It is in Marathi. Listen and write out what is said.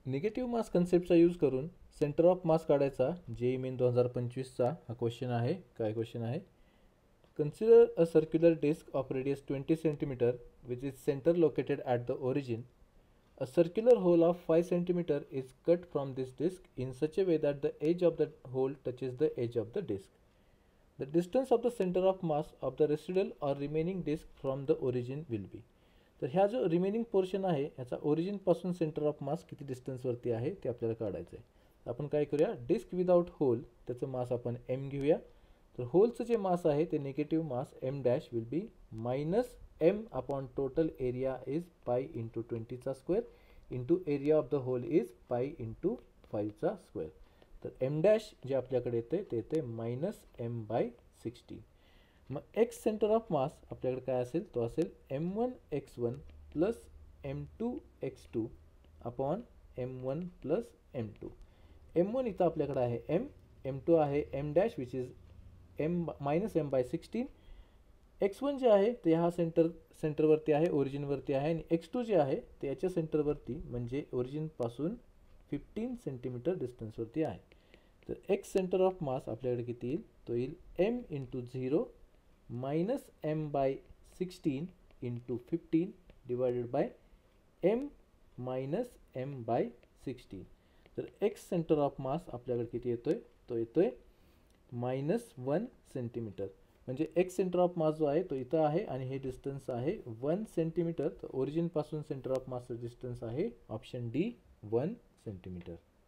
निगेटिव्ह मास कन्सेप्टचा यूज करून सेंटर ऑफ मास काढायचा JEE मेन 2025चा हा क्वेश्चन आहे. काय क्वेश्चन आहे? Consider a circular disc of radius 20 cm which is centre located at the origin. A circular hole of 5 cm is cut from this disc in such a way that the edge of the hole touches the edge of the disc. The distance of the center of mass of the residual or remaining disc from the origin will be. तर ह्या जो रिमेनिंग पोर्शन आहे ह्याचा ओरिजिनपासून सेंटर ऑफ मास किती डिस्टन्सवरती आहे ते आपल्याला काढायचं आहे. आपण काय करूया, डिस्क विदाउट होल त्याचं मास आपण एम घेऊया. तर होलचं जे मास आहे ते negative mass M dash will be minus M upon total area is pi into 20चा square into area of the whole is pi into 5चा स्क्वेअर. तर एम डॅश जे आपल्याकडे येते ते येते -m/16. मग एक्स सेंटर ऑफ मास आपल्याकडे काय असेल, तो असेल m1x1 plus m2x2 upon m1 plus m2. m1 इथं आपल्याकडे आहे m, m2 आहे m dash which is -m/16. x1 जे आहे ते ह्या सेंटरवरती आहे, ओरिजिनवरती आहे, आणि x2 जे आहे ते याच्या सेंटरवरती म्हणजे ओरिजिनपासून 15 सेंटीमीटर डिस्टन्सवरती आहे. तर एक्स सेंटर ऑफ मास आपल्याकडे किती येईल, तो येईल m into 0 minus m/16 into 15 divided by m minus m/16. तर एक्स सेंटर ऑफ मास आपल्याकडे किती येतोय, तो येतोय -1 सेंटीमीटर. म्हणजे एक्स सेंटर ऑफ मास जो आहे तो इथं आहे आणि हे डिस्टन्स आहे 1 सेंटीमीटर. तर ओरिजिनपासून सेंटर ऑफ मासचं डिस्टन्स आहे ऑप्शन डी 1 सेंटीमीटर.